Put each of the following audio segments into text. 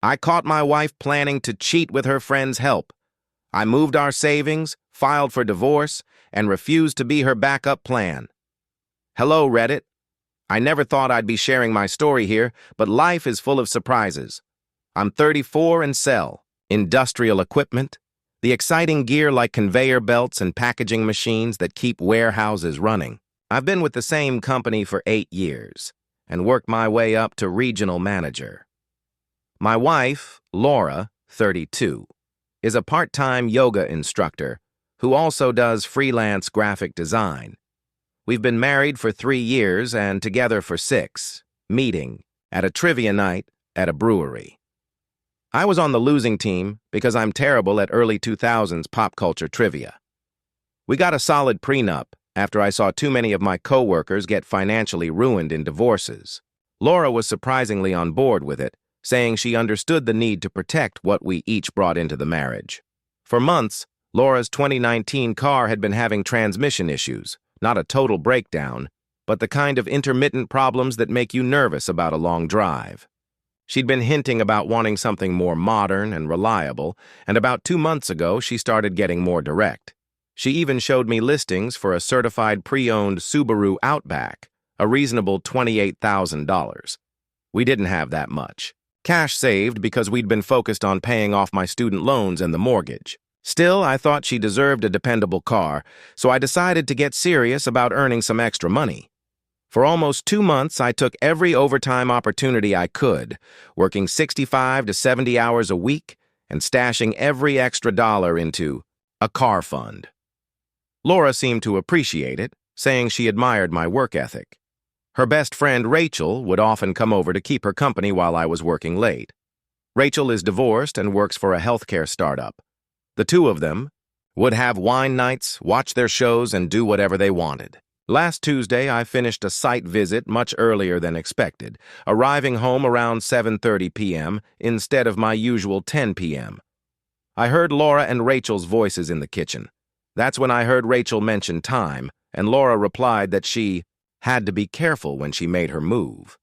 I caught my wife planning to cheat with her friend's help. I moved our savings, filed for divorce, and refused to be her backup plan. Hello, Reddit. I never thought I'd be sharing my story here, but life is full of surprises. I'm 34 and sell industrial equipment, the exciting gear like conveyor belts and packaging machines that keep warehouses running. I've been with the same company for 8 years and worked my way up to regional manager. My wife, Laura, 32, is a part-time yoga instructor who also does freelance graphic design. We've been married for 3 years and together for 6, meeting at a trivia night at a brewery. I was on the losing team because I'm terrible at early 2000s pop culture trivia. We got a solid prenup after I saw too many of my coworkers get financially ruined in divorces. Laura was surprisingly on board with it, saying she understood the need to protect what we each brought into the marriage. For months, Laura's 2019 car had been having transmission issues, not a total breakdown, but the kind of intermittent problems that make you nervous about a long drive. She'd been hinting about wanting something more modern and reliable, and about 2 months ago she started getting more direct. She even showed me listings for a certified pre-owned Subaru Outback, a reasonable $28,000. We didn't have that much. Cash saved because we'd been focused on paying off my student loans and the mortgage. Still, I thought she deserved a dependable car, so I decided to get serious about earning some extra money. For almost 2 months, I took every overtime opportunity I could, working 65 to 70 hours a week and stashing every extra dollar into a car fund. Laura seemed to appreciate it, saying she admired my work ethic. Her best friend, Rachel, would often come over to keep her company while I was working late. Rachel is divorced and works for a healthcare startup. The two of them would have wine nights, watch their shows, and do whatever they wanted. Last Tuesday, I finished a site visit much earlier than expected, arriving home around 7:30 p.m. instead of my usual 10 p.m. I heard Laura and Rachel's voices in the kitchen. That's when I heard Rachel mention time, and Laura replied that she had to be careful when she made her move.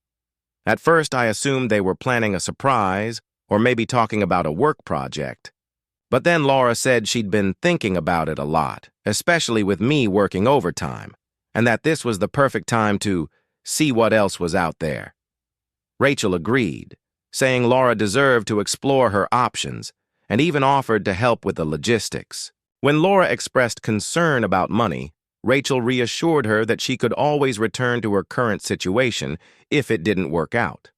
At first, I assumed they were planning a surprise or maybe talking about a work project. But then Laura said she'd been thinking about it a lot, especially with me working overtime, and that this was the perfect time to see what else was out there. Rachel agreed, saying Laura deserved to explore her options, and even offered to help with the logistics. When Laura expressed concern about money, Rachel reassured her that she could always return to her current situation if it didn't work out.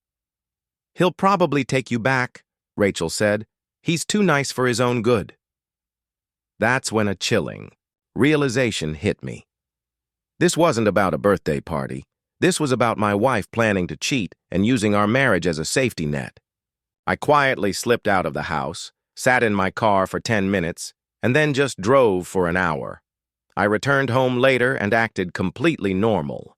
"He'll probably take you back," Rachel said. "He's too nice for his own good." That's when a chilling realization hit me. This wasn't about a birthday party. This was about my wife planning to cheat and using our marriage as a safety net. I quietly slipped out of the house, sat in my car for 10 minutes, and then just drove for an hour. I returned home later and acted completely normal.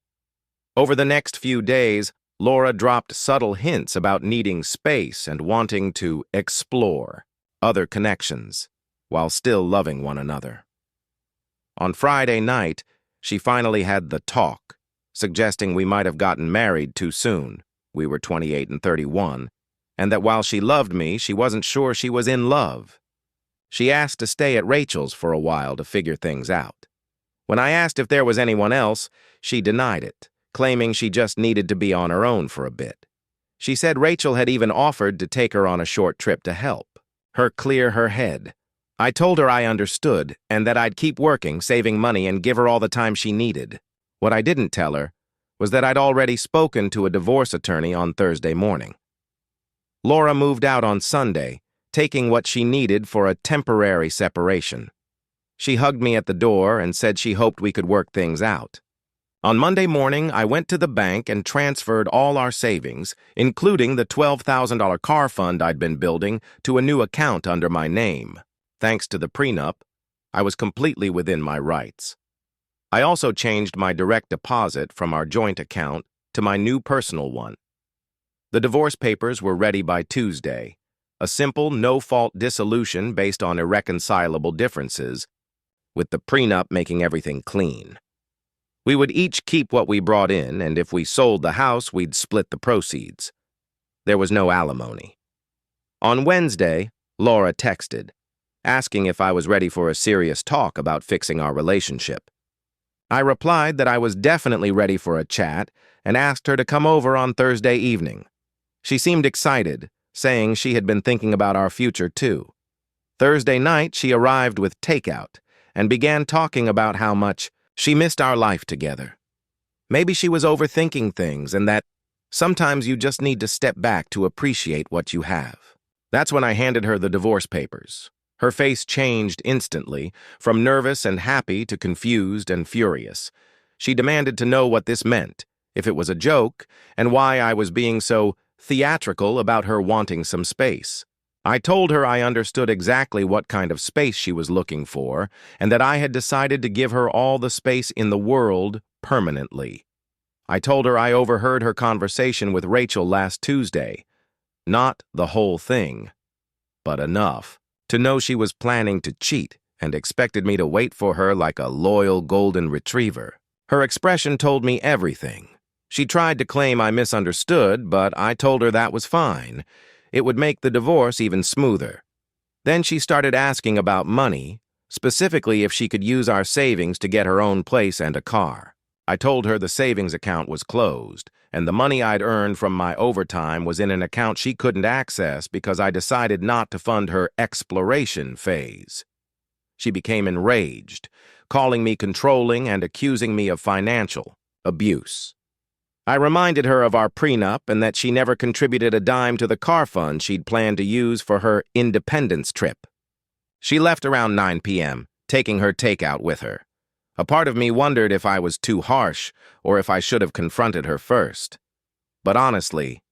Over the next few days, Laura dropped subtle hints about needing space and wanting to explore other connections while still loving one another. On Friday night, she finally had the talk, suggesting we might have gotten married too soon. We were 28 and 31, and that while she loved me, she wasn't sure she was in love. She asked to stay at Rachel's for a while to figure things out. When I asked if there was anyone else, she denied it, claiming she just needed to be on her own for a bit. She said Rachel had even offered to take her on a short trip to help her clear her head. I told her I understood and that I'd keep working, saving money, and give her all the time she needed. What I didn't tell her was that I'd already spoken to a divorce attorney on Thursday morning. Laura moved out on Sunday, taking what she needed for a temporary separation. She hugged me at the door and said she hoped we could work things out. On Monday morning, I went to the bank and transferred all our savings, including the $12,000 car fund I'd been building, to a new account under my name. Thanks to the prenup, I was completely within my rights. I also changed my direct deposit from our joint account to my new personal one. The divorce papers were ready by Tuesday, a simple, no-fault dissolution based on irreconcilable differences, with the prenup making everything clean. We would each keep what we brought in, and if we sold the house, we'd split the proceeds. There was no alimony. On Wednesday, Laura texted, asking if I was ready for a serious talk about fixing our relationship. I replied that I was definitely ready for a chat and asked her to come over on Thursday evening. She seemed excited, saying she had been thinking about our future too. Thursday night, she arrived with takeout and began talking about how much she missed our life together. Maybe she was overthinking things and that sometimes you just need to step back to appreciate what you have. That's when I handed her the divorce papers. Her face changed instantly, from nervous and happy to confused and furious. She demanded to know what this meant, if it was a joke, and why I was being so theatrical about her wanting some space. I told her I understood exactly what kind of space she was looking for, and that I had decided to give her all the space in the world permanently. I told her I overheard her conversation with Rachel last Tuesday. Not the whole thing, but enough to know she was planning to cheat and expected me to wait for her like a loyal golden retriever. Her expression told me everything. She tried to claim I misunderstood, but I told her that was fine. It would make the divorce even smoother. Then she started asking about money, specifically if she could use our savings to get her own place and a car. I told her the savings account was closed, and the money I'd earned from my overtime was in an account she couldn't access because I decided not to fund her exploration phase. She became enraged, calling me controlling and accusing me of financial abuse. I reminded her of our prenup and that she never contributed a dime to the car fund she'd planned to use for her independence trip. She left around 9 p.m., taking her takeout with her. A part of me wondered if I was too harsh or if I should have confronted her first. But honestly,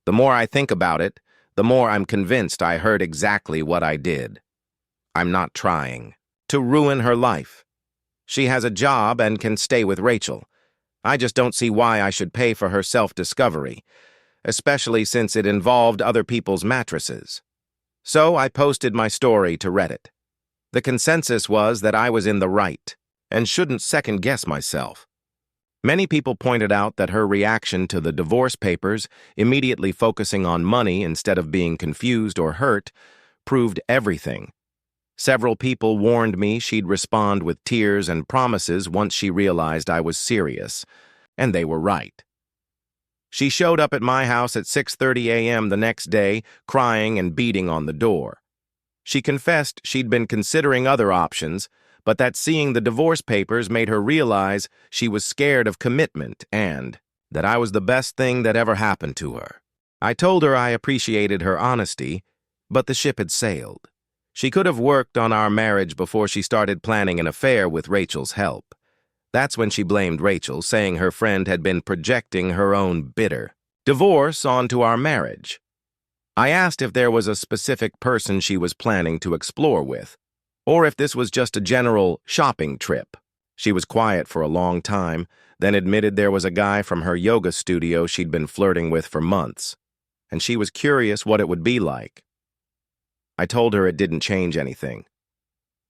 the more I think about it, the more I'm convinced I heard exactly what I did. I'm not trying to ruin her life. She has a job and can stay with Rachel. I just don't see why I should pay for her self-discovery, especially since it involved other people's mattresses. So I posted my story to Reddit. The consensus was that I was in the right and shouldn't second-guess myself. Many people pointed out that her reaction to the divorce papers, immediately focusing on money instead of being confused or hurt, proved everything. Several people warned me she'd respond with tears and promises once she realized I was serious, and they were right. She showed up at my house at 6:30 a.m. the next day, crying and beating on the door. She confessed she'd been considering other options, but that seeing the divorce papers made her realize she was scared of commitment and that I was the best thing that ever happened to her. I told her I appreciated her honesty, but the ship had sailed. She could have worked on our marriage before she started planning an affair with Rachel's help. That's when she blamed Rachel, saying her friend had been projecting her own bitter divorce onto our marriage. I asked if there was a specific person she was planning to explore with, or if this was just a general shopping trip. She was quiet for a long time, then admitted there was a guy from her yoga studio she'd been flirting with for months, and she was curious what it would be like. I told her it didn't change anything.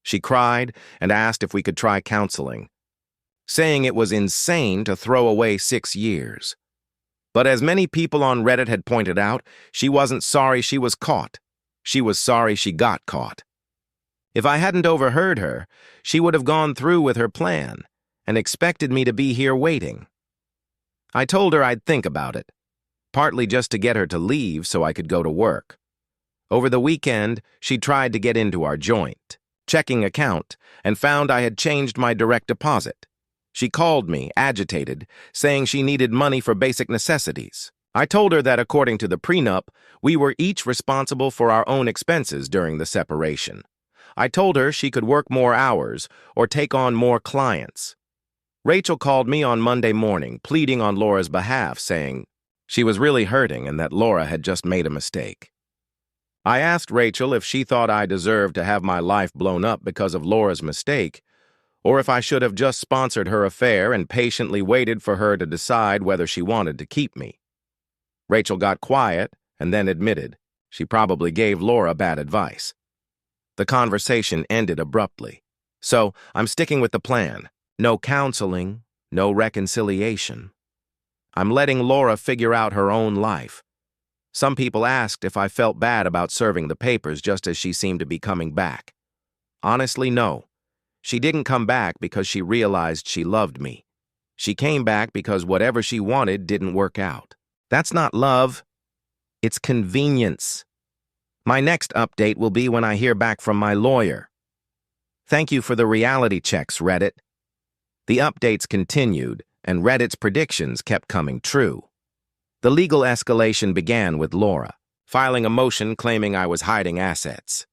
She cried and asked if we could try counseling, saying it was insane to throw away 6 years. But as many people on Reddit had pointed out, she wasn't sorry she was caught. She was sorry she got caught. If I hadn't overheard her, she would have gone through with her plan and expected me to be here waiting. I told her I'd think about it, partly just to get her to leave so I could go to work. Over the weekend, she tried to get into our joint checking account and found I had changed my direct deposit. She called me, agitated, saying she needed money for basic necessities. I told her that according to the prenup, we were each responsible for our own expenses during the separation. I told her she could work more hours or take on more clients. Rachel called me on Monday morning, pleading on Laura's behalf, saying she was really hurting and that Laura had just made a mistake. I asked Rachel if she thought I deserved to have my life blown up because of Laura's mistake, or if I should have just sponsored her affair and patiently waited for her to decide whether she wanted to keep me. Rachel got quiet and then admitted she probably gave Laura bad advice. The conversation ended abruptly. So I'm sticking with the plan. No counseling, no reconciliation. I'm letting Laura figure out her own life. Some people asked if I felt bad about serving the papers just as she seemed to be coming back. Honestly, no. She didn't come back because she realized she loved me. She came back because whatever she wanted didn't work out. That's not love. It's convenience. My next update will be when I hear back from my lawyer. Thank you for the reality checks, Reddit. The updates continued, and Reddit's predictions kept coming true. The legal escalation began with Laura, filing a motion claiming I was hiding assets.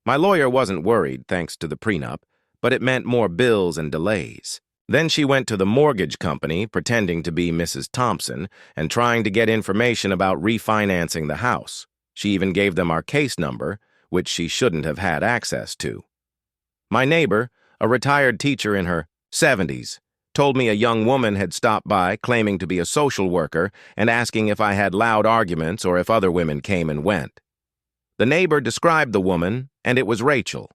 My lawyer wasn't worried, thanks to the prenup, but it meant more bills and delays. Then she went to the mortgage company, pretending to be Mrs. Thompson, and trying to get information about refinancing the house. She even gave them our case number, which she shouldn't have had access to. My neighbor, a retired teacher in her 70s, told me a young woman had stopped by claiming to be a social worker and asking if I had loud arguments or if other women came and went. The neighbor described the woman, and it was Rachel.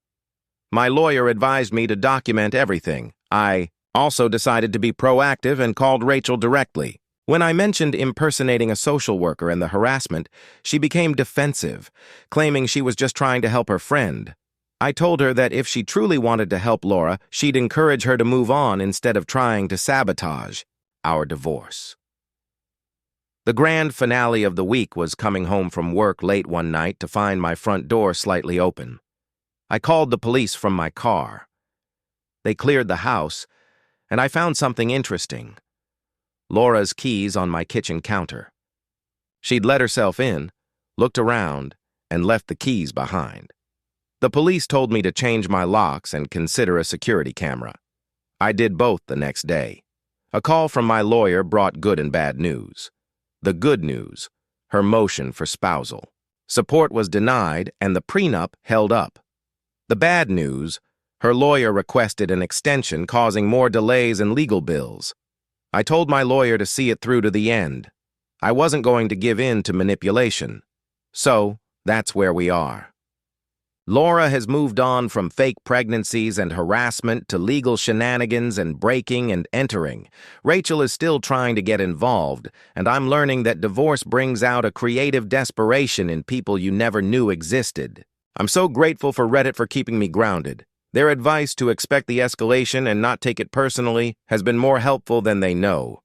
My lawyer advised me to document everything. I also decided to be proactive and called Rachel directly. When I mentioned impersonating a social worker and the harassment, she became defensive, claiming she was just trying to help her friend. I told her that if she truly wanted to help Laura, she'd encourage her to move on instead of trying to sabotage our divorce. The grand finale of the week was coming home from work late one night to find my front door slightly open. I called the police from my car. They cleared the house, and I found something interesting. Laura's keys on my kitchen counter. She'd let herself in, looked around, and left the keys behind. The police told me to change my locks and consider a security camera. I did both the next day. A call from my lawyer brought good and bad news. The good news, her motion for spousal. Support was denied and the prenup held up. The bad news, her lawyer requested an extension causing more delays and legal bills. I told my lawyer to see it through to the end. I wasn't going to give in to manipulation. So, that's where we are. Laura has moved on from fake pregnancies and harassment to legal shenanigans and breaking and entering. Rachel is still trying to get involved, and I'm learning that divorce brings out a creative desperation in people you never knew existed. I'm so grateful for Reddit for keeping me grounded. Their advice to expect the escalation and not take it personally has been more helpful than they know.